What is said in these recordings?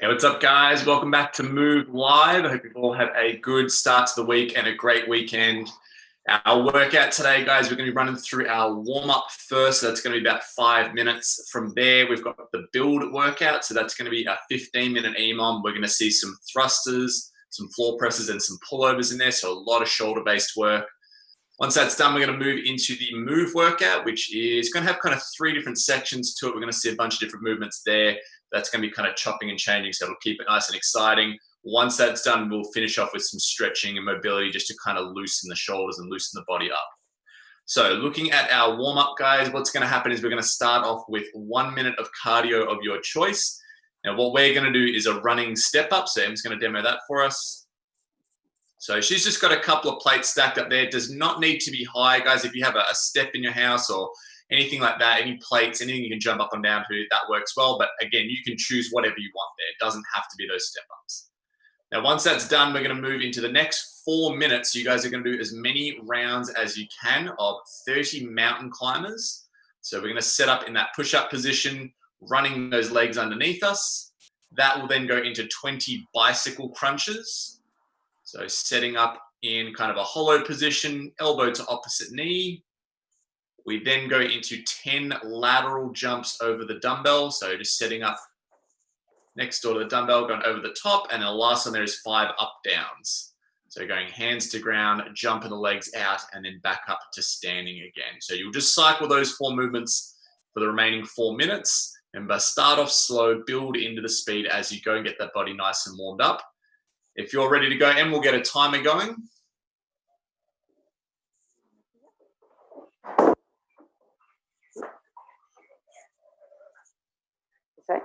Hey, what's up, guys? Welcome back to Move Live. I hope you all had a good start to the week and a great weekend. Our workout today, guys, we're going to be running through our warm-up first. So that's going to be about 5 minutes. From there, we've got the build workout. So that's going to be a 15-minute EMOM. We're going to see some thrusters, some floor presses, and some pullovers in there. So a lot of shoulder-based work. Once that's done, we're going to move into the move workout, which is going to have kind of 3 different sections to it. We're going to see a bunch of different movements there. That's going to be kind of chopping and changing, so it'll keep it nice and exciting. Once that's done, we'll finish off with some stretching and mobility just to kind of loosen the shoulders and loosen the body up. So looking at our warm-up, guys, what's going to happen is we're going to start off with 1 minute of cardio of your choice. Now, what we're going to do is a running step up. So Em's going to demo that for us. So she's just got a couple of plates stacked up there. It does not need to be high, guys. If you have a step in your house or anything like that, any plates, anything you can jump up and down to, that works well. But again, you can choose whatever you want there. It doesn't have to be those step ups. Now, once that's done, we're going to move into the next 4 minutes. You guys are going to do as many rounds as you can of 30 mountain climbers. So we're going to set up in that push-up position, running those legs underneath us. That will then go into 20 bicycle crunches. So setting up in kind of a hollow position, elbow to opposite knee. We then go into 10 lateral jumps over the dumbbell. So just setting up next door to the dumbbell, going over the top. And then the last one there is 5 up downs. So going hands to ground, jumping the legs out, and then back up to standing again. So you'll just cycle those 4 movements for the remaining 4 minutes. Remember, start off slow, build into the speed as you go and get that body nice and warmed up. If you're ready to go, Em, we'll get a timer going. Okay.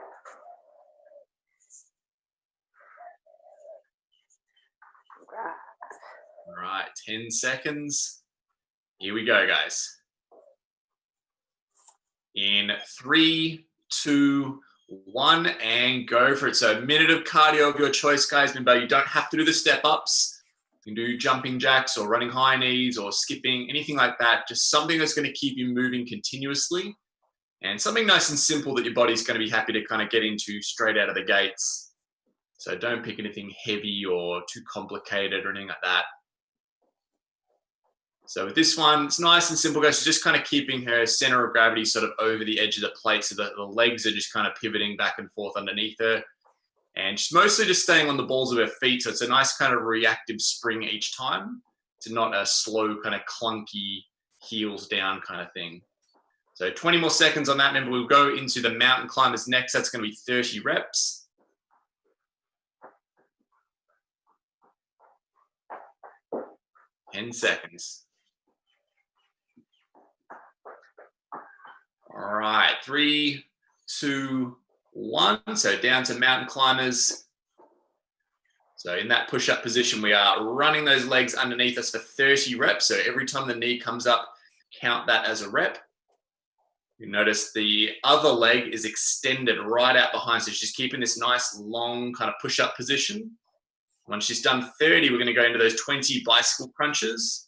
All right, 10 seconds. Here we go, guys. In 3, 2, 1, and go for it. So a minute of cardio of your choice, guys. Remember, you don't have to do the step-ups. You can do jumping jacks or running high knees or skipping, anything like that. Just something that's going to keep you moving continuously and something nice and simple that your body's going to be happy to kind of get into straight out of the gates. So don't pick anything heavy or too complicated or anything like that. So with this one, it's nice and simple, guys. She's just kind of keeping her center of gravity sort of over the edge of the plate, so that the legs are just kind of pivoting back and forth underneath her. And she's mostly just staying on the balls of her feet, so it's a nice kind of reactive spring each time. It's not a slow kind of clunky heels down kind of thing. So 20 more seconds on that. Remember, we'll go into the mountain climbers next. That's going to be 30 reps. Ten seconds. All right, 3, 2, 1. So down to mountain climbers. So in that push-up position, we are running those legs underneath us for 30 reps. So every time the knee comes up, count that as a rep. You notice the other leg is extended right out behind. So she's keeping this nice long kind of push-up position. Once she's done 30, we're going to go into those 20 bicycle crunches.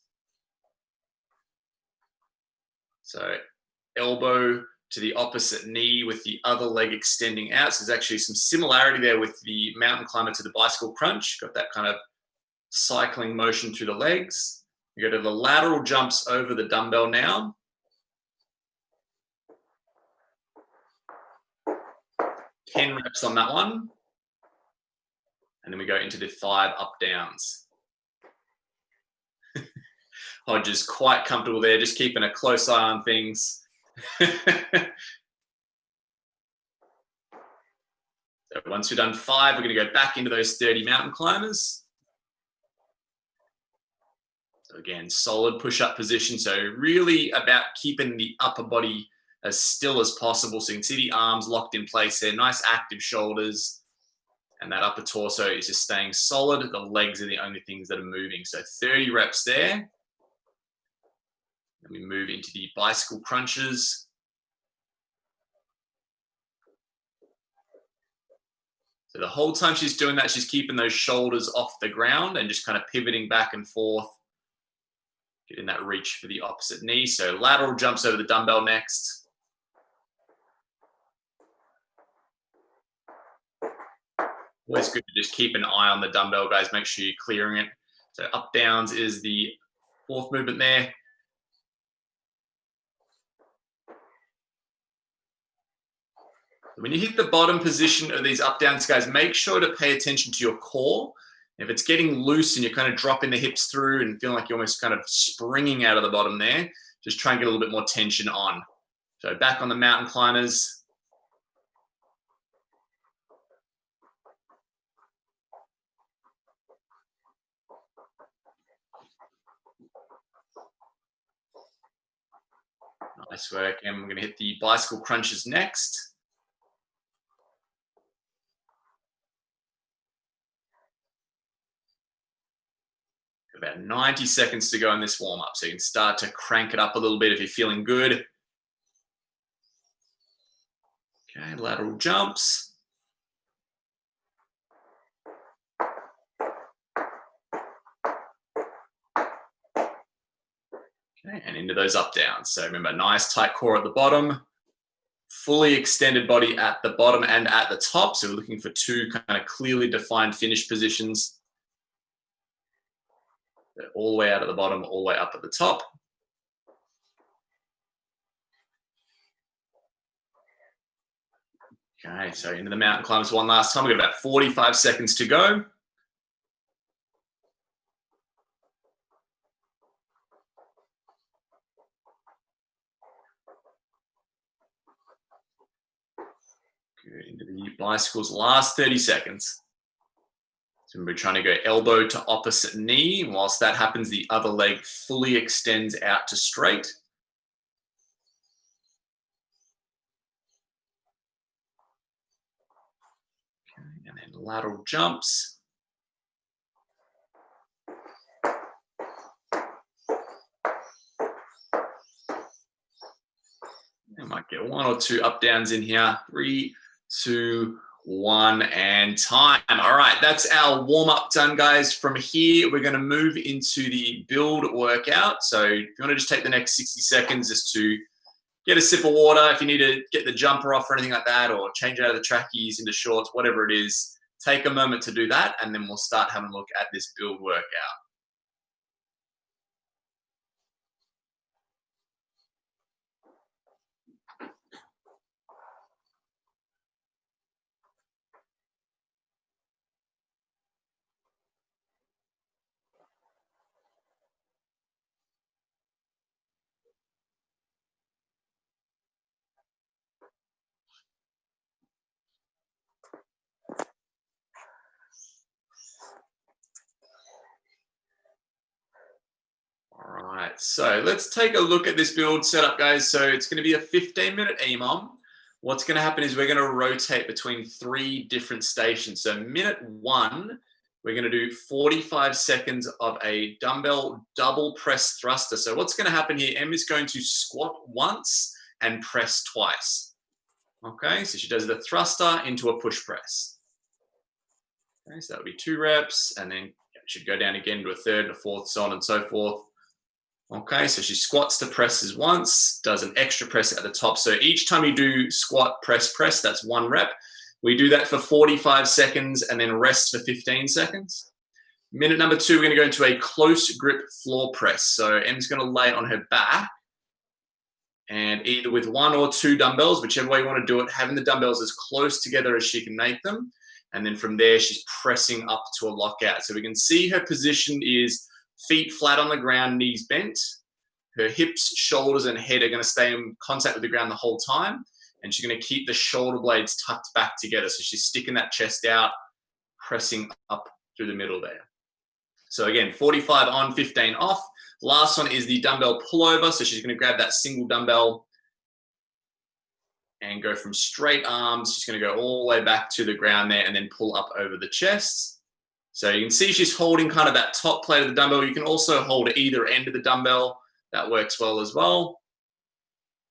So elbow to the opposite knee with the other leg extending out. So there's actually some similarity there with the mountain climber to the bicycle crunch. Got that kind of cycling motion through the legs. We go to the lateral jumps over the dumbbell now. 10 reps on that one. And then we go into the 5 up downs. Hodge is quite comfortable there, just keeping a close eye on things. So once we've done 5, we're going to go back into those 30 mountain climbers. So again, solid push-up position. So really about keeping the upper body as still as possible. So you can see the arms locked in place there, nice active shoulders. And that upper torso is just staying solid. The legs are the only things that are moving. So 30 reps there. Then we move into the bicycle crunches. So the whole time she's doing that, she's keeping those shoulders off the ground and just kind of pivoting back and forth, getting that reach for the opposite knee. So lateral jumps over the dumbbell next. Always good to just keep an eye on the dumbbell, guys. Make sure you're clearing it. So up downs is the fourth movement there. When you hit the bottom position of these up downs, guys, make sure to pay attention to your core. If it's getting loose and you're kind of dropping the hips through and feeling like you're almost kind of springing out of the bottom there, just try and get a little bit more tension on. So back on the mountain climbers. Nice work. And we're going to hit the bicycle crunches next. About 90 seconds to go in this warm-up, so you can start to crank it up a little bit if you're feeling good. Okay, lateral jumps. Okay, and into those up downs. So remember, nice tight core at the bottom, fully extended body at the bottom and at the top. So we're looking for two kind of clearly defined finish positions. All the way out at the bottom, all the way up at the top. Okay, so into the mountain climbers one last time. We've got about 45 seconds to go. Good, into the bicycles, last 30 seconds. So we're trying to go elbow to opposite knee. Whilst that happens, the other leg fully extends out to straight. Okay, and then lateral jumps. I might get one or two up downs in here. 3, 2, 1, and time. All right, that's our warm-up done, guys. From here, we're going to move into the build workout. So if you want to just take the next 60 seconds just to get a sip of water, if you need to get the jumper off or anything like that, or change out of the trackies into shorts, whatever it is, take a moment to do that, and then we'll start having a look at this build workout. All right, so let's take a look at this build setup, guys. So it's going to be a 15-minute EMOM. What's going to happen is we're going to rotate between 3 different stations. So minute 1, we're going to do 45 seconds of a dumbbell double press thruster. So what's going to happen here, Em is going to squat once and press twice. Okay, so she does the thruster into a push press. Okay, so that would be 2 reps, and then she'd go down again to a third and a fourth, so on and so forth. Okay, so she squats to presses once, does an extra press at the top. So each time you do squat, press, press, that's 1 rep. We do that for 45 seconds and then rest for 15 seconds. Minute number 2, we're going to go into a close grip floor press. So Em's going to lay on her back, and either with 1 or 2 dumbbells, whichever way you want to do it, having the dumbbells as close together as she can make them. And then from there, she's pressing up to a lockout. So we can see her position is feet flat on the ground, knees bent. Her hips, shoulders, and head are going to stay in contact with the ground the whole time. And she's going to keep the shoulder blades tucked back together. So she's sticking that chest out, pressing up through the middle there. So again, 45 on, 15 off. Last one is the dumbbell pullover. So she's going to grab that single dumbbell and go from straight arms. She's going to go all the way back to the ground there and then pull up over the chest. So you can see she's holding kind of that top plate of the dumbbell. You can also hold either end of the dumbbell. That works well as well.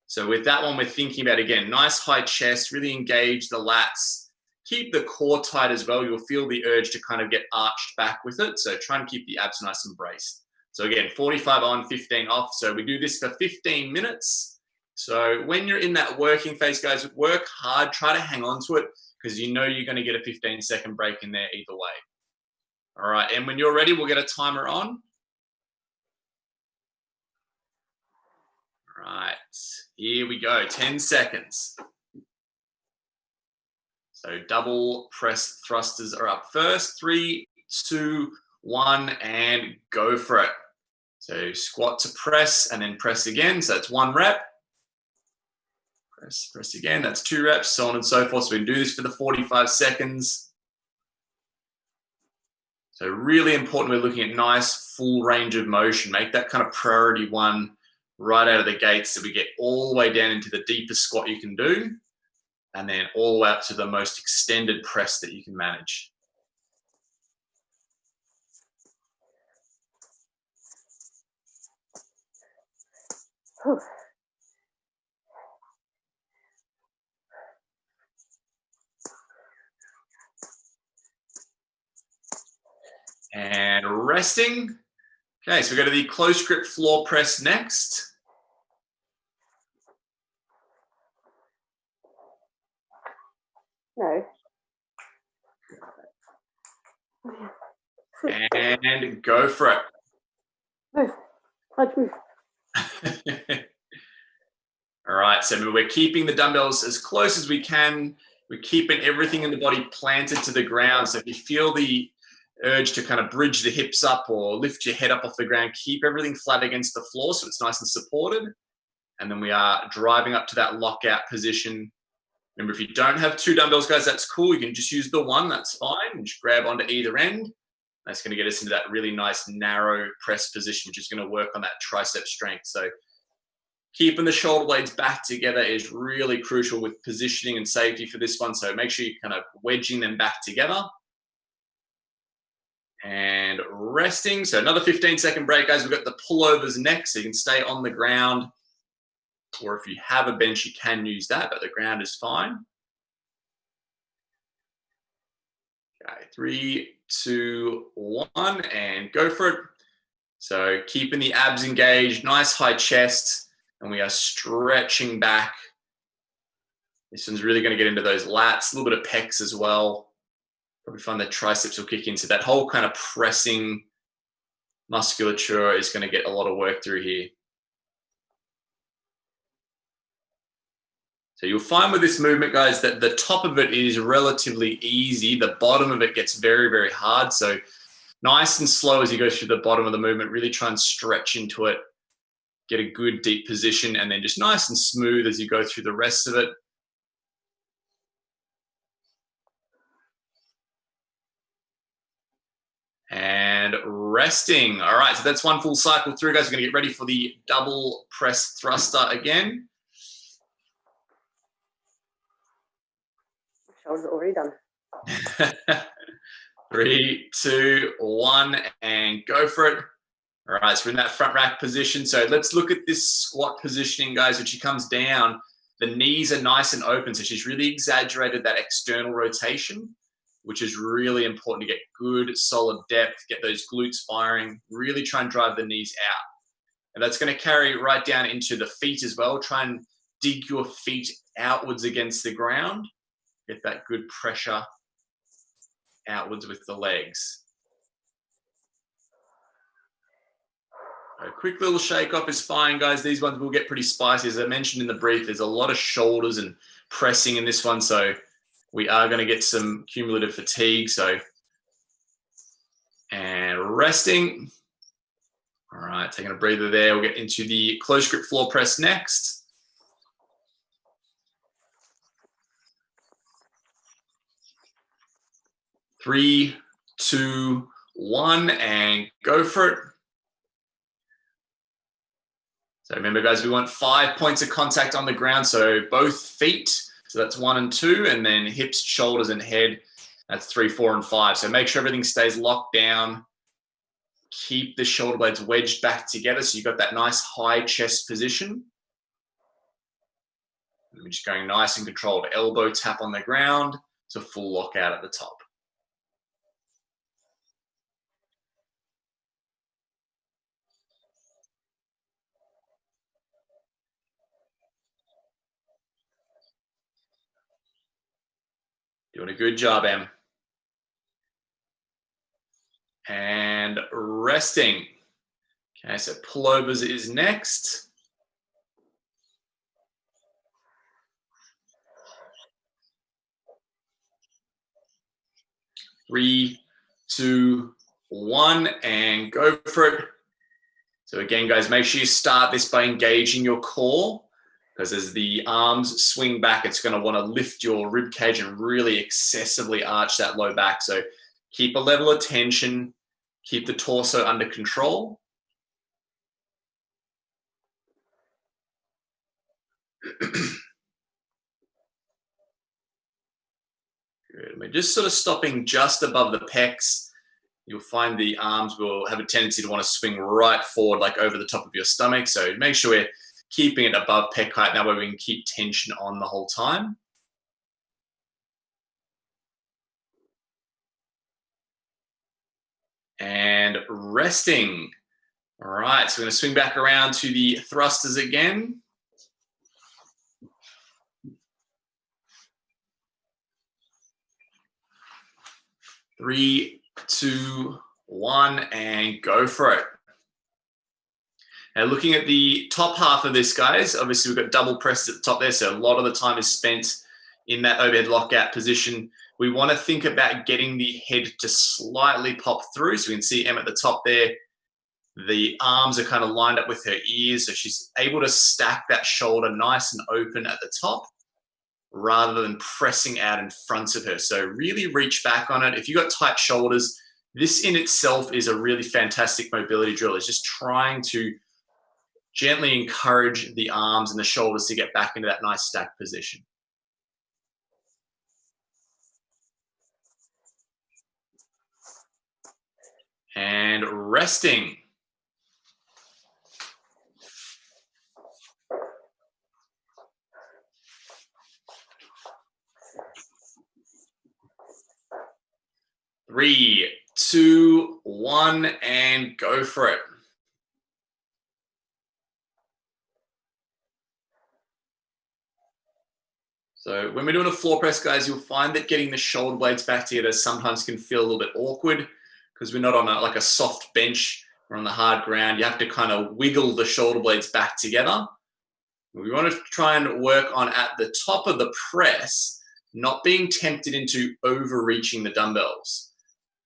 So with that one, we're thinking about, again, nice high chest, really engage the lats. Keep the core tight as well. You'll feel the urge to kind of get arched back with it. So try and keep the abs nice and braced. So again, 45 on, 15 off. So we do this for 15 minutes. So when you're in that working phase, guys, work hard. Try to hang on to it, because you know you're going to get a 15-second break in there either way. All right, and when you're ready, we'll get a timer on. All right, here we go, 10 seconds. So double press thrusters are up first. 3, 2, 1, and go for it. So squat to press and then press again. So that's 1 rep. Press again. That's 2 reps, so on and so forth. So we can do this for the 45 seconds. So really important, we're looking at nice full range of motion. Make that kind of priority 1 right out of the gate so we get all the way down into the deepest squat you can do, and then all the way up to the most extended press that you can manage. Whew. And resting. Okay, so we go to the close grip floor press next. No. And go for it. Move. How'd you move? All right, so we're keeping the dumbbells as close as we can. We're keeping everything in the body planted to the ground. So if you feel the urge to kind of bridge the hips up or lift your head up off the ground, keep everything flat against the floor so it's nice and supported. And then we are driving up to that lockout position. Remember, if you don't have 2 dumbbells, guys, that's cool. You can just use the 1, that's fine. And just grab onto either end. That's going to get us into that really nice narrow press position, which is going to work on that tricep strength. So keeping the shoulder blades back together is really crucial with positioning and safety for this one. So make sure you're kind of wedging them back together. And resting. So another 15-second break, guys. We've got the pullovers next, so you can stay on the ground. Or if you have a bench, you can use that, but the ground is fine. Okay, 3, 2, 1, and go for it. So keeping the abs engaged, nice high chest, and we are stretching back. This one's really going to get into those lats, a little bit of pecs as well. Probably find that triceps will kick in. So that whole kind of pressing musculature is going to get a lot of work through here. So you'll find with this movement, guys, that the top of it is relatively easy. The bottom of it gets very, very hard. So nice and slow as you go through the bottom of the movement. Really try and stretch into it. Get a good deep position, and then just nice and smooth as you go through the rest of it. And resting. All right, so that's 1 full cycle through, guys. We're going to get ready for the double press thruster again. Shoulders already done. 3, 2, 1, and go for it. All right, so we're in that front rack position. So let's look at this squat positioning, guys. When she comes down, the knees are nice and open. So she's really exaggerated that external rotation, which is really important to get good, solid depth, get those glutes firing, really try and drive the knees out. And that's going to carry right down into the feet as well. Try and dig your feet outwards against the ground. Get that good pressure outwards with the legs. A quick little shake off is fine, guys. These ones will get pretty spicy. As I mentioned in the brief, there's a lot of shoulders and pressing in this one. So we are going to get some cumulative fatigue. So, and resting. All right, taking a breather there. We'll get into the close grip floor press next. Three, 2, 1, and go for it. So remember, guys, we want 5 points of contact on the ground. So both feet, so that's 1 and 2, and then hips, shoulders, and head. That's 3, 4, and 5. So make sure everything stays locked down. Keep the shoulder blades wedged back together so you've got that nice high chest position. And we're just going nice and controlled. Elbow tap on the ground to full lockout at the top. Doing a good job, Em. And resting. Okay, so pullovers is next. 3, 2, 1, and go for it. So again, guys, make sure you start this by engaging your core, because as the arms swing back, it's going to want to lift your rib cage and really excessively arch that low back. So keep a level of tension, keep the torso under control. Good. We're just sort of stopping just above the pecs. You'll find the arms will have a tendency to want to swing right forward, like over the top of your stomach. So make sure we're keeping it above pec height. That way we can keep tension on the whole time. And resting. All right, so we're going to swing back around to the thrusters again. Three, 2, 1, and go for it. Now, looking at the top half of this, guys, obviously we've got double presses at the top there, so a lot of the time is spent in that overhead lockout position. We want to think about getting the head to slightly pop through. So we can see Em at the top there. The arms are kind of lined up with her ears, so she's able to stack that shoulder nice and open at the top, rather than pressing out in front of her. So really reach back on it. If you've got tight shoulders, this in itself is a really fantastic mobility drill. It's just trying to gently encourage the arms and the shoulders to get back into that nice stacked position. And resting. Three, 2, 1, and go for it. So when we're doing a floor press, guys, you'll find that getting the shoulder blades back together sometimes can feel a little bit awkward because we're not on like a soft bench. We're on the hard ground. You have to kind of wiggle the shoulder blades back together. We want to try and work on at the top of the press, not being tempted into overreaching the dumbbells.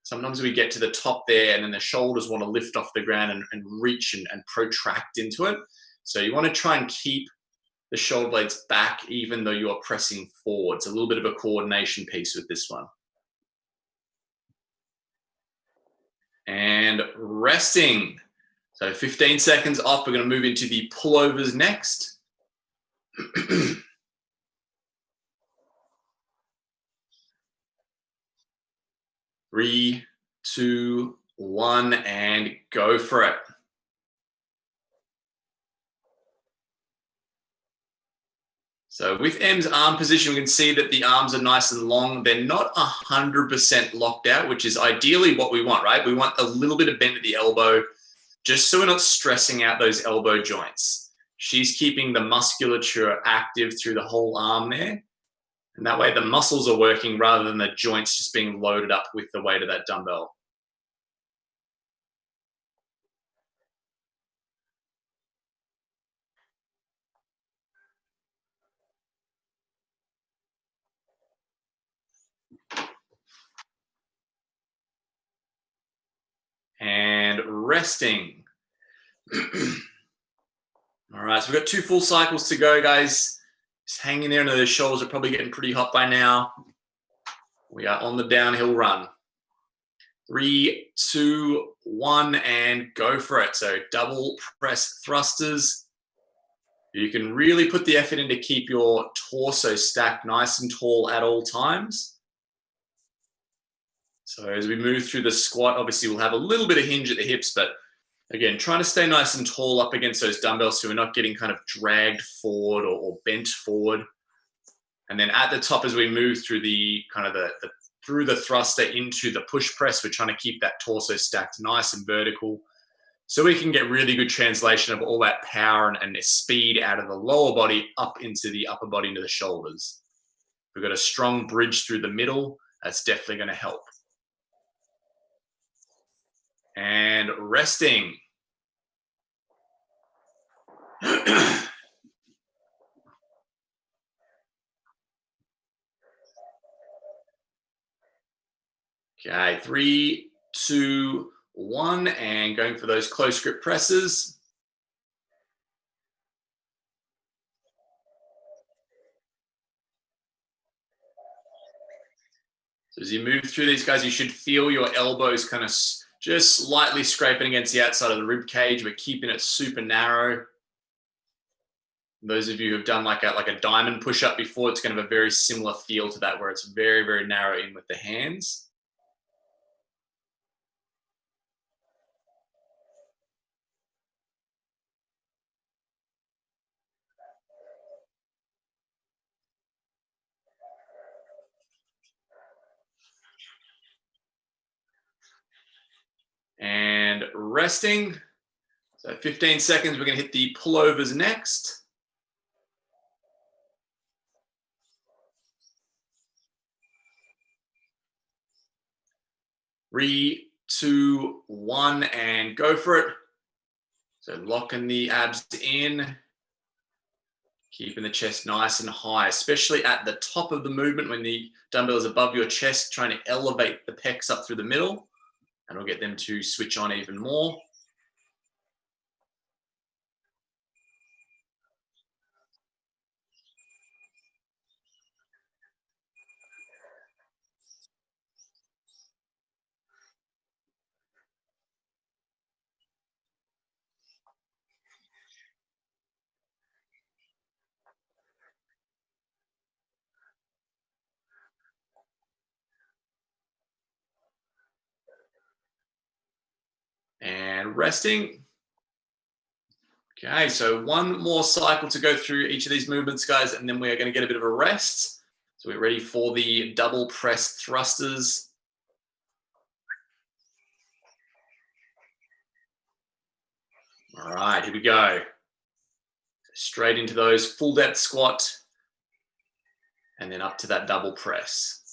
Sometimes we get to the top there and then the shoulders want to lift off the ground and reach and protract into it. So you want to try and keep the shoulder blades back even though you are pressing forward. It's a little bit of a coordination piece with this one. And resting. So 15 seconds off. We're going to move into the pullovers next. 3, 2, 1, and go for it. So with Em's arm position, we can see that the arms are nice and long. They're not 100% locked out, which is ideally what we want, right? We want a little bit of bend at the elbow, just so we're not stressing out those elbow joints. She's keeping the musculature active through the whole arm there. And that way the muscles are working rather than the joints just being loaded up with the weight of that dumbbell. And resting. All right, so we've got 2 full cycles to go, guys. Just hang in there. I know those shoulders are probably getting pretty hot by now. We are on the downhill run. 3, 2, 1, and go for it. So double press thrusters. You can really put the effort in to keep your torso stacked nice and tall at all times. So as we move through the squat, obviously we'll have a little bit of hinge at the hips, but again, trying to stay nice and tall up against those dumbbells so we're not getting kind of dragged forward or bent forward. And then at the top, as we move through the kind of through the thruster into the push press, we're trying to keep that torso stacked nice and vertical so we can get really good translation of all that power and speed out of the lower body up into the upper body, into the shoulders. we've got a strong bridge through the middle, that's definitely going to help. And resting. Okay, 3, 2, 1, and going for those close grip presses. So as you move through these guys, you should feel your elbows kind of just slightly scraping against the outside of the rib cage. We're keeping it super narrow. Those of you who have done like a diamond push-up before, it's going to have a very similar feel to that, where it's very, very narrow in with the hands. And resting. So 15 seconds, we're going to hit the pullovers next. Three, 2, 1, and go for it. So locking the abs in, keeping the chest nice and high, especially at the top of the movement when the dumbbell is above your chest, trying to elevate the pecs up through the middle, and we'll get them to switch on even more. And resting. Okay, so one more cycle to go through each of these movements, guys, and then we are going to get a bit of a rest. So we're ready for the double press thrusters. All right, here we go. Straight into those full depth squat, and then up to that double press.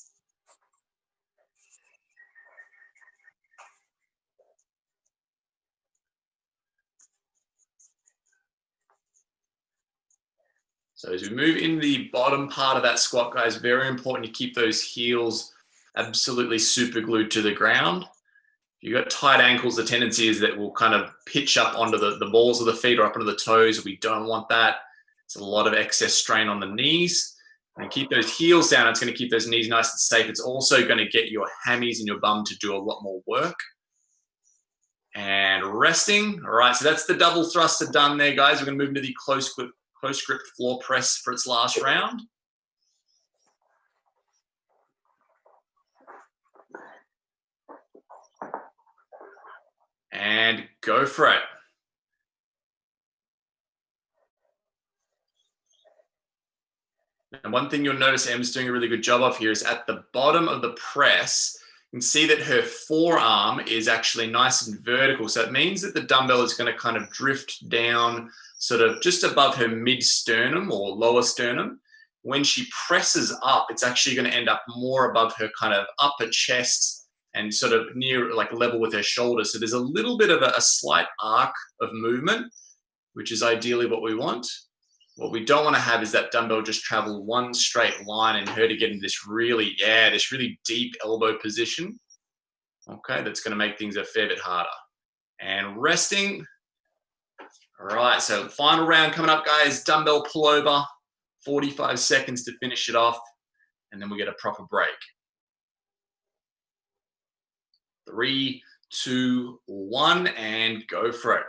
So as we move in the bottom part of that squat, guys, very important to keep those heels absolutely super glued to the ground. If you've got tight ankles, the tendency is that we'll kind of pitch up onto the balls of the feet or up onto the toes. We don't want that. It's a lot of excess strain on the knees. And keep those heels down. It's going to keep those knees nice and safe. It's also going to get your hammies and your bum to do a lot more work. And resting. All right, so that's the double thruster done there, guys. We're going to move into the close grip floor press for its last round. And go for it. And one thing you'll notice Em's doing a really good job of here is at the bottom of the press, you can see that her forearm is actually nice and vertical. So it means that the dumbbell is going to kind of drift down sort of just above her mid-sternum or lower sternum. When she presses up, it's actually going to end up more above her kind of upper chest and sort of near like level with her shoulders. So there's a little bit of a slight arc of movement, which is ideally what we want. What we don't want to have is that dumbbell just travel one straight line and her to get into this really deep elbow position. Okay, that's going to make things a fair bit harder. And resting. All right, so final round coming up, guys. Dumbbell pullover, 45 seconds to finish it off, and then we get a proper break. 3, 2, 1, and go for it.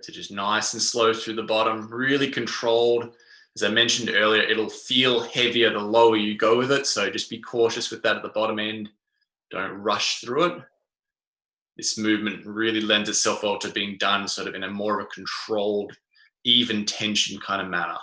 So just nice and slow through the bottom, really controlled. As I mentioned earlier, it'll feel heavier the lower you go with it. So just be cautious with that at the bottom end. Don't rush through it. This movement really lends itself well to being done sort of in a more of a controlled, even tension kind of manner.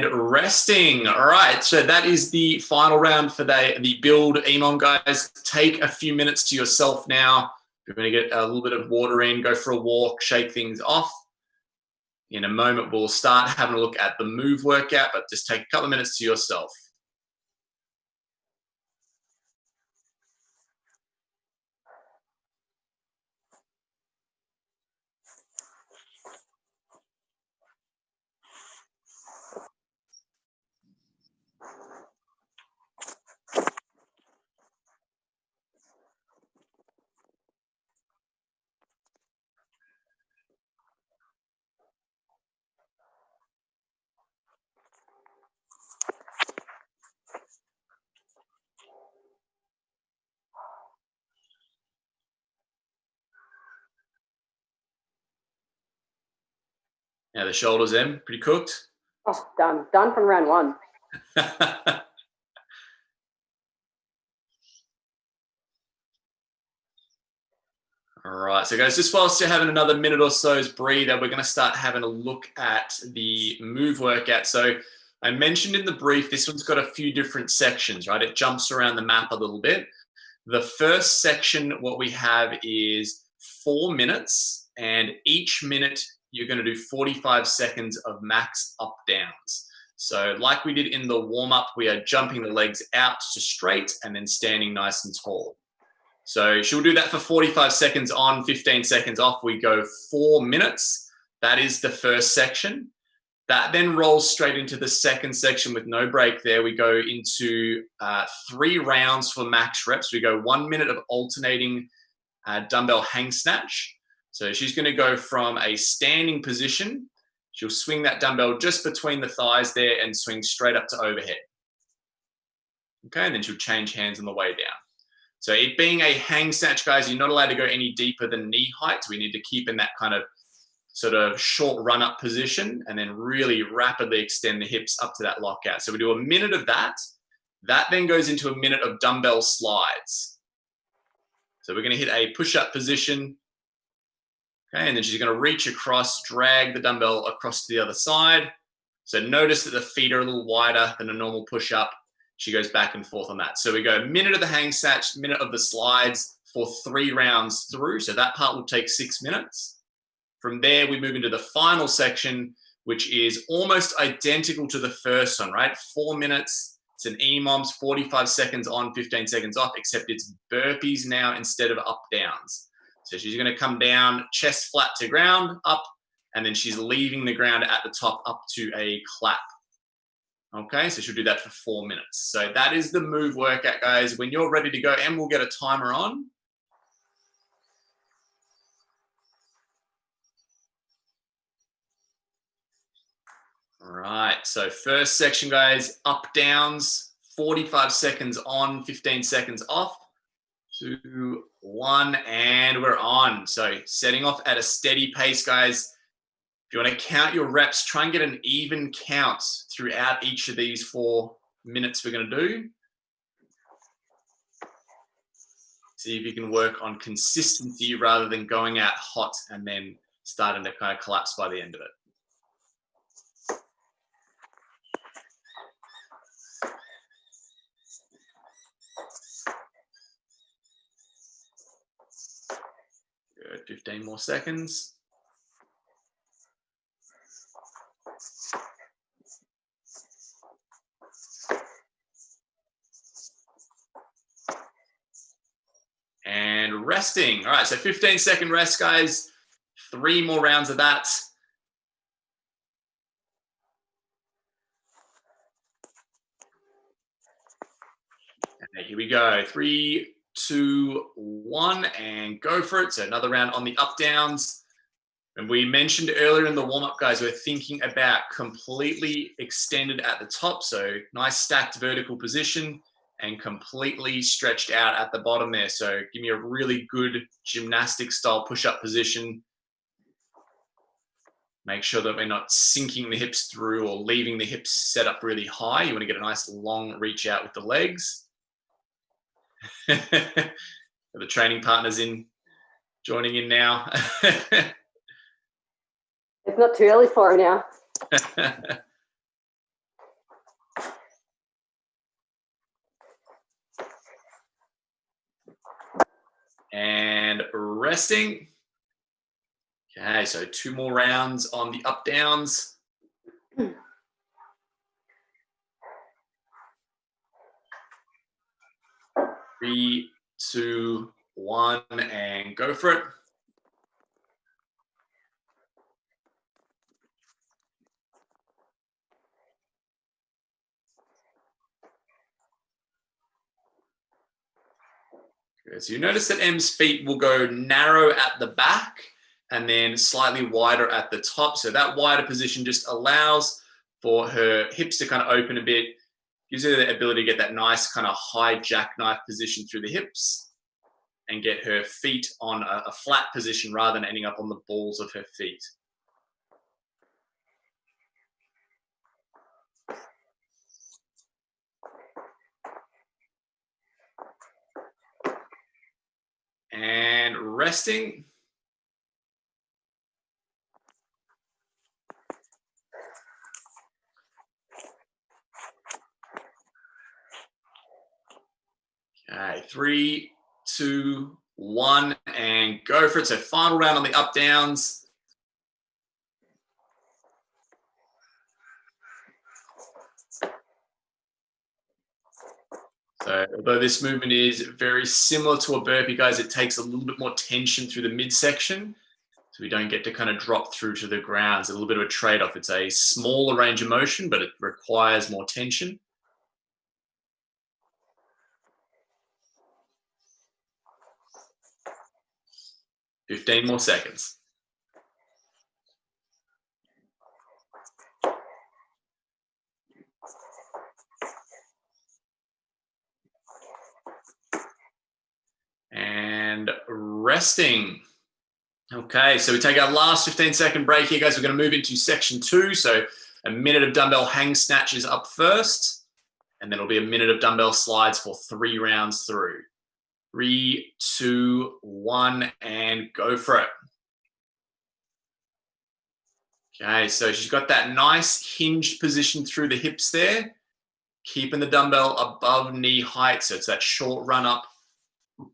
And resting. All right, so that is the final round for the build. EMOM guys, take a few minutes to yourself now. You're going to get a little bit of water in, go for a walk, shake things off. In a moment, we'll start having a look at the move workout, but just take a couple of minutes to yourself. Now the shoulders in, pretty cooked. Oh, done. Done from round one. All right, so guys, just whilst you're having another minute or so's breather, we're going to start having a look at the move workout. So I mentioned in the brief, this one's got a few different sections, right? It jumps around the map a little bit. The first section, what we have is 4 minutes, and each minute you're going to do 45 seconds of max up downs. So like we did in the warm-up, we are jumping the legs out to straight and then standing nice and tall. So she'll do that for 45 seconds on, 15 seconds off. We go 4 minutes. That is the first section. That then rolls straight into the second section with no break there. We go into 3 rounds for max reps. We go 1 minute of alternating dumbbell hang snatch. So she's going to go from a standing position. She'll swing that dumbbell just between the thighs there and swing straight up to overhead. Okay, and then she'll change hands on the way down. So it being a hang snatch, guys, you're not allowed to go any deeper than knee height. We need to keep in that kind of sort of short run-up position and then really rapidly extend the hips up to that lockout. So we do a minute of that. That then goes into a minute of dumbbell slides. So we're going to hit a push-up position. Okay, and then she's going to reach across, drag the dumbbell across to the other side. So notice that the feet are a little wider than a normal push-up. She goes back and forth on that. So we go a minute of the hang snatch, minute of the slides for 3 rounds through. So that part will take 6 minutes. From there, we move into the final section, which is almost identical to the first one, right? 4 minutes. It's an EMOMS, 45 seconds on, 15 seconds off, except it's burpees now instead of up downs. So she's going to come down, chest flat to ground, up, and then she's leaving the ground at the top up to a clap. Okay, so she'll do that for 4 minutes. So that is the move workout, guys. When you're ready to go, and we'll get a timer on. All right, so first section, guys, up downs, 45 seconds on, 15 seconds off. 2, 1, and we're on. So setting off at a steady pace, guys. If you want to count your reps, try and get an even count throughout each of these 4 minutes we're going to do. See if you can work on consistency rather than going out hot and then starting to kind of collapse by the end of it. Good, 15 more seconds. And resting. All right, so 15-second rest, guys. 3 more rounds of that. Okay, here we go. 3, 2, 1, and go for it. So another round on the up downs. And we mentioned earlier in the warm-up, guys, we're thinking about completely extended at the top. So nice stacked vertical position and completely stretched out at the bottom there. So give me a really good gymnastic style push-up position. Make sure that we're not sinking the hips through or leaving the hips set up really high. You want to get a nice long reach out with the legs. The training partners joining in now. It's not too early for her now. And resting. Okay, so 2 more rounds on the up downs. 3, 2, 1, and go for it. Good. So you notice that M's feet will go narrow at the back and then slightly wider at the top. So that wider position just allows for her hips to kind of open a bit, gives her the ability to get that nice kind of high jackknife position through the hips and get her feet on a flat position rather than ending up on the balls of her feet. And resting. Okay, 3, 2, 1, and go for it. So final round on the up downs. So although this movement is very similar to a burpee, guys, it takes a little bit more tension through the midsection. So we don't get to kind of drop through to the ground. It's a little bit of a trade-off. It's a smaller range of motion, but it requires more tension. 15 more seconds. And resting. Okay, so we take our last 15-second break here, guys. We're going to move into section 2. So a minute of dumbbell hang snatches up first, and then it'll be a minute of dumbbell slides for 3 rounds through. 3, 2, 1, and go for it. Okay, so she's got that nice hinged position through the hips there, keeping the dumbbell above knee height. So it's that short run up.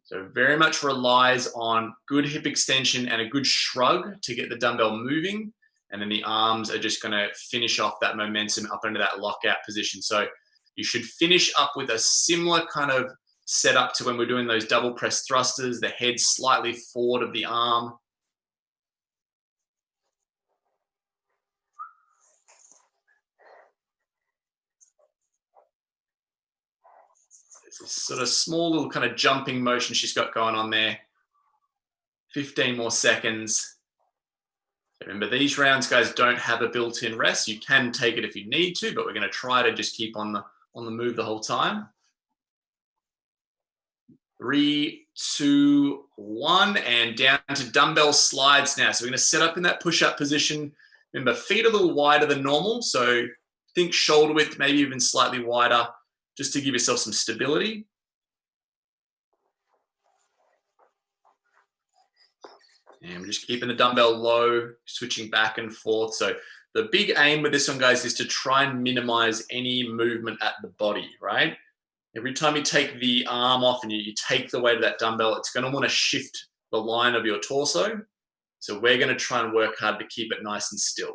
So very much relies on good hip extension and a good shrug to get the dumbbell moving. And then the arms are just going to finish off that momentum up into that lockout position. So you should finish up with a similar kind of setup to when we're doing those double press thrusters, the head slightly forward of the arm. It's a sort of small little kind of jumping motion she's got going on there. 15 more seconds. Remember, these rounds, guys, don't have a built-in rest. You can take it if you need to, but we're going to try to just keep on the move the whole time. 3, 2, 1, and down to dumbbell slides now. So we're going to set up in that push-up position. Remember, feet a little wider than normal, so think shoulder width, maybe even slightly wider, just to give yourself some stability. And we're just keeping the dumbbell low, switching back and forth. So the big aim with this one, guys, is to try and minimize any movement at the body, right? Every time you take the arm off and you take the weight of that dumbbell, it's going to want to shift the line of your torso. So we're going to try and work hard to keep it nice and still.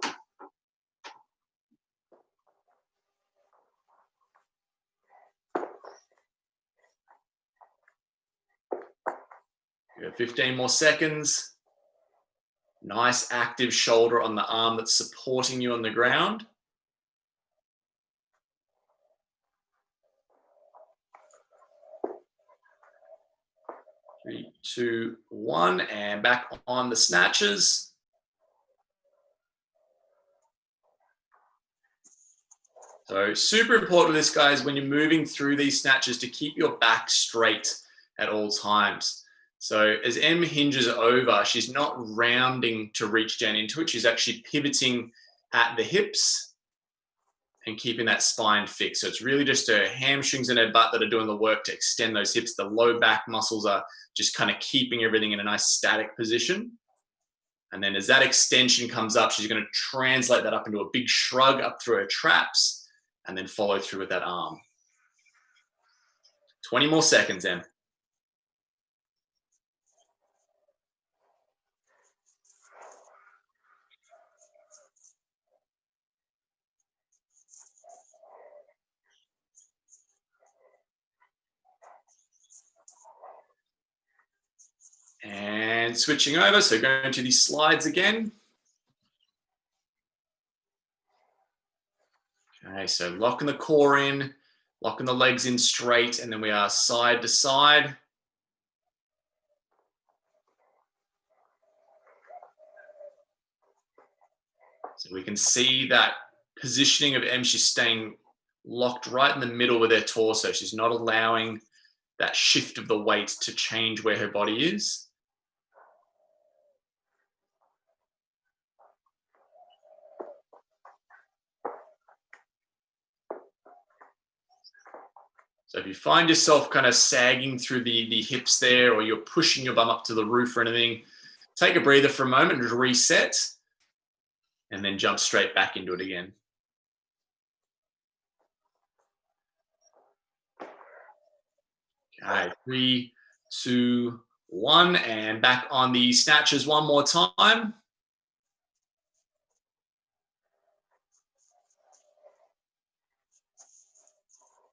You have 15 more seconds. Nice active shoulder on the arm that's supporting you on the ground. 3, 2, 1, and back on the snatches. So super important with this, guys, when you're moving through these snatches to keep your back straight at all times. So as M hinges over, she's not rounding to reach down into it. She's actually pivoting at the hips and keeping that spine fixed. So it's really just her hamstrings and her butt that are doing the work to extend those hips. The low back muscles are just kind of keeping everything in a nice static position. And then as that extension comes up, she's going to translate that up into a big shrug up through her traps and then follow through with that arm. 20 more seconds, Em. And switching over, so going to the slides again. Okay, so locking the core in, locking the legs in straight, and then we are side to side. So we can see that positioning of Em, she's staying locked right in the middle with her torso. She's not allowing that shift of the weight to change where her body is. So if you find yourself kind of sagging through the hips there, or you're pushing your bum up to the roof or anything, take a breather for a moment and reset, and then jump straight back into it again. Okay, 3, 2, 1, and back on the snatches one more time.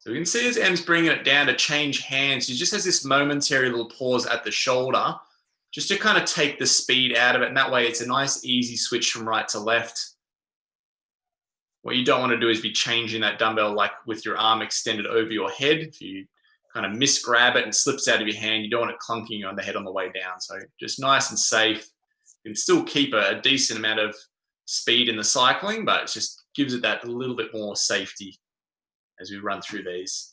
So we can see as Em's bringing it down to change hands, she just has this momentary little pause at the shoulder, just to kind of take the speed out of it. And that way it's a nice, easy switch from right to left. What you don't want to do is be changing that dumbbell like with your arm extended over your head. If you kind of misgrab it and slips out of your hand, you don't want it clunking on the head on the way down. So just nice and safe. You can still keep a decent amount of speed in the cycling, but it just gives it that little bit more safety as we run through these.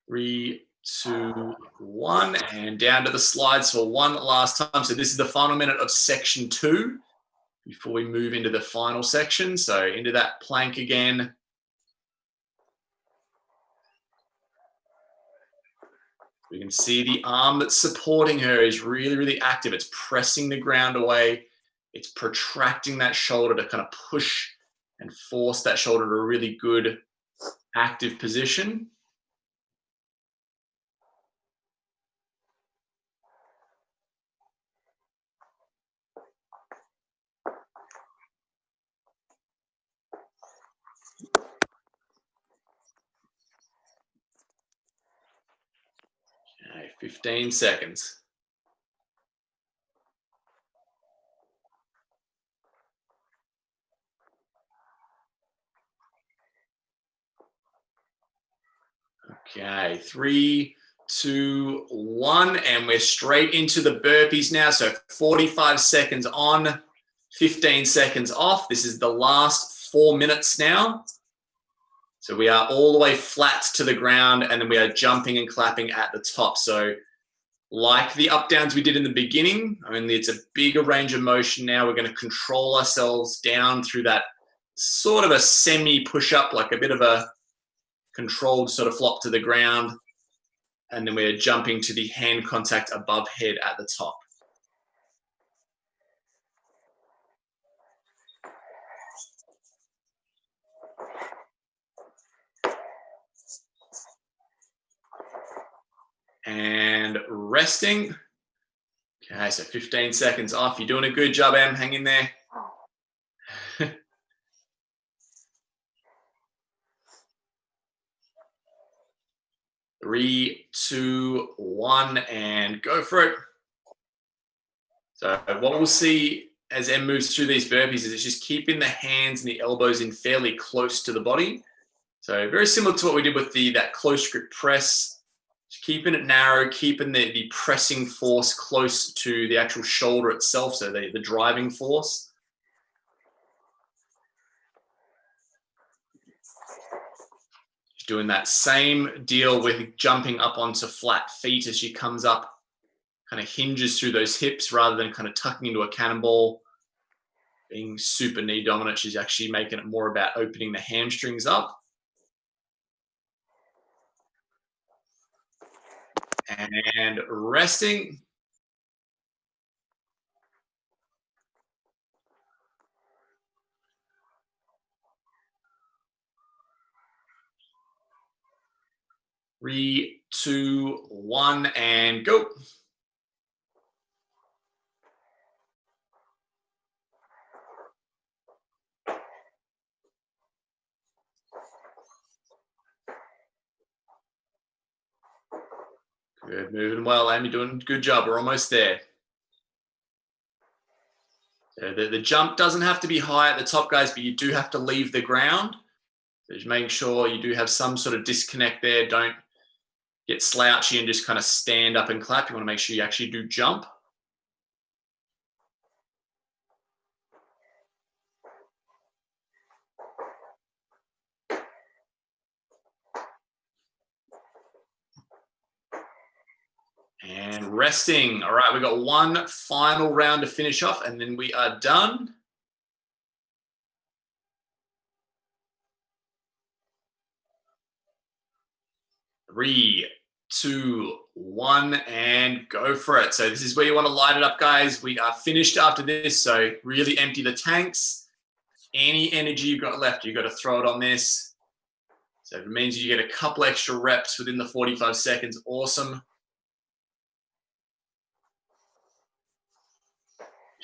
Three, 2, 1, and down to the slides for one last time. So this is the final minute of section 2 before we move into the final section. So into that plank again. We can see the arm that's supporting her is really, really active. It's pressing the ground away. It's protracting that shoulder to kind of push and force that shoulder to a really good active position. Okay, 15 seconds. Okay, 3, 2, 1, and we're straight into the burpees now. So 45 seconds on, 15 seconds off. This is the last 4 minutes now. So we are all the way flat to the ground, and then we are jumping and clapping at the top. So like the up downs we did in the beginning, I mean, it's a bigger range of motion now. We're going to control ourselves down through that sort of a semi push up, like a bit of a controlled sort of flop to the ground. And then we're jumping to the hand contact above head at the top. And resting. Okay, so 15 seconds off. You're doing a good job, Em. Hang in there. 3, 2, 1, and go for it. So what we'll see as Em moves through these burpees is it's just keeping the hands and the elbows in fairly close to the body. So very similar to what we did with that close grip press. Just keeping it narrow, keeping the pressing force close to the actual shoulder itself, so the driving force. Doing that same deal with jumping up onto flat feet as she comes up, kind of hinges through those hips rather than kind of tucking into a cannonball. Being super knee dominant, she's actually making it more about opening the hamstrings up. And resting. 3, 2, 1, and go. Good, moving well, Amy, doing a good job. We're almost there. So the jump doesn't have to be high at the top, guys, but you do have to leave the ground. So just making sure you do have some sort of disconnect there. Don't get slouchy and just kind of stand up and clap. You want to make sure you actually do jump. And resting. All right, we've got one final round to finish off, and then we are done. Three, two, one, and go for it. So this is where you want to light it up, guys. We are finished after this, so really empty the tanks. Any energy you've got left, you've got to throw it on this. So if it means you get a couple extra reps within the 45 seconds, awesome.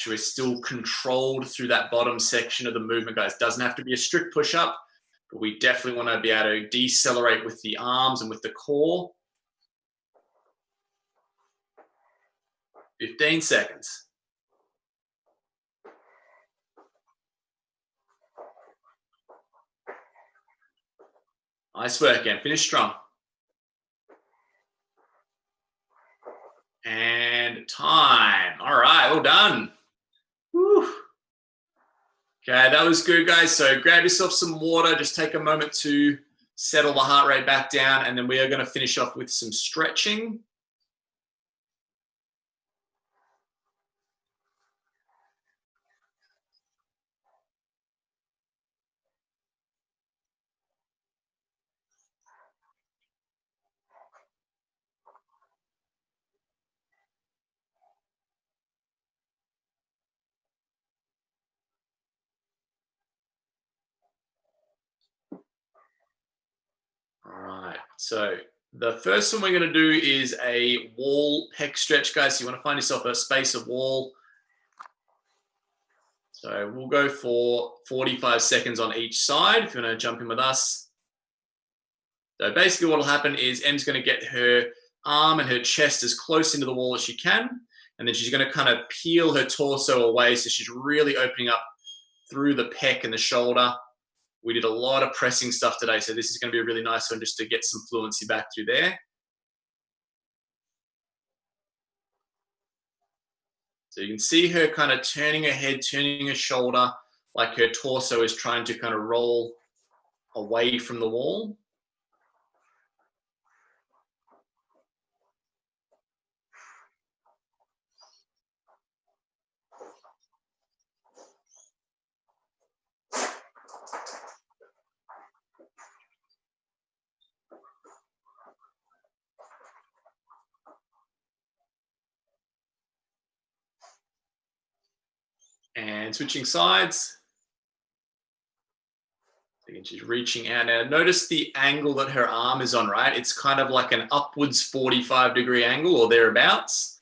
We're still controlled through that bottom section of the movement, guys. Doesn't have to be a strict push-up, but we definitely want to be able to decelerate with the arms and with the core. 15 seconds. Nice work, again. Finish strong. And time. All right, well done. Whew. Okay, that was good, guys. So grab yourself some water. Just take a moment to settle the heart rate back down, and then we are going to finish off with some stretching. All right, so the first one we're going to do is a wall pec stretch, guys. So you want to find yourself a space of wall. So we'll go for 45 seconds on each side if you want to jump in with us. So basically what will happen is Em's going to get her arm and her chest as close into the wall as she can, and then she's going to kind of peel her torso away, so she's really opening up through the pec and the shoulder. We did a lot of pressing stuff today, so this is going to be a really nice one just to get some fluency back through there. So you can see her kind of turning her head, turning her shoulder, like her torso is trying to kind of roll away from the wall. And switching sides. Again, she's reaching out now. Notice the angle that her arm is on, right? It's kind of like an upwards 45-degree angle or thereabouts.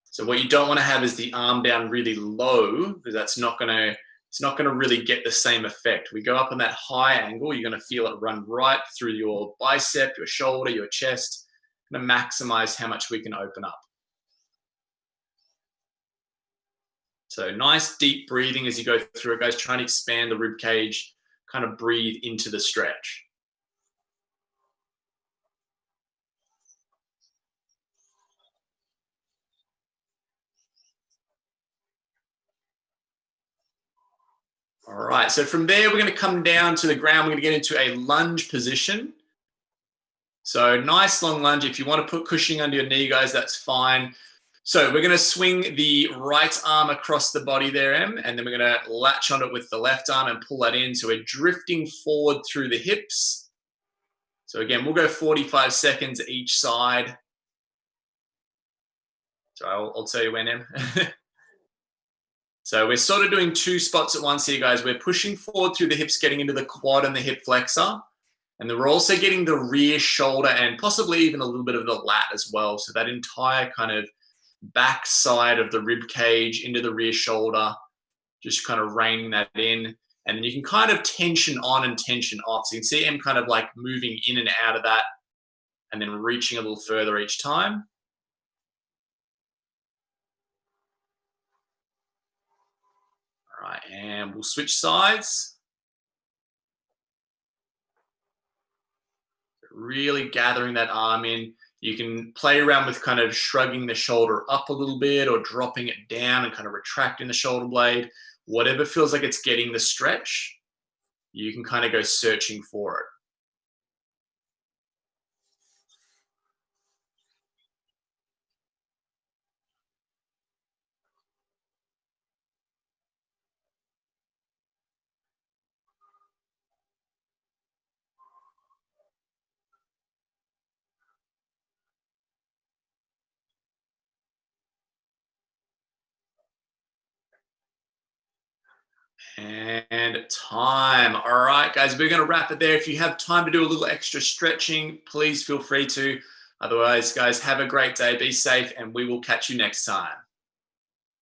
So what you don't want to have is the arm down really low, because that's not going to, it's not going to really get the same effect. We go up on that high angle, you're going to feel it run right through your bicep, your shoulder, your chest, going to maximize how much we can open up. So nice deep breathing as you go through it, guys. Trying to expand the rib cage, kind of breathe into the stretch. All right, so from there, we're going to come down to the ground. We're going to get into a lunge position. So nice long lunge. If you want to put cushioning under your knee, guys, that's fine. So we're going to swing the right arm across the body there, Em, and then we're going to latch on it with the left arm and pull that in. So we're drifting forward through the hips. So again, we'll go 45 seconds each side. So I'll tell you when, Em. So we're sort of doing two spots at once here, guys. We're pushing forward through the hips, getting into the quad and the hip flexor. And then we're also getting the rear shoulder and possibly even a little bit of the lat as well. So that entire kind of back side of the rib cage into the rear shoulder, just kind of reining that in. And then you can kind of tension on and tension off. So you can see him kind of like moving in and out of that and then reaching a little further each time. All right, and we'll switch sides. Really gathering that arm in. You can play around with kind of shrugging the shoulder up a little bit or dropping it down and kind of retracting the shoulder blade. Whatever feels like it's getting the stretch, you can kind of go searching for it. And time. All right, guys, we're going to wrap it there. If you have time to do a little extra stretching, please feel free to. Otherwise, guys, have a great day. Be safe, and we will catch you next time.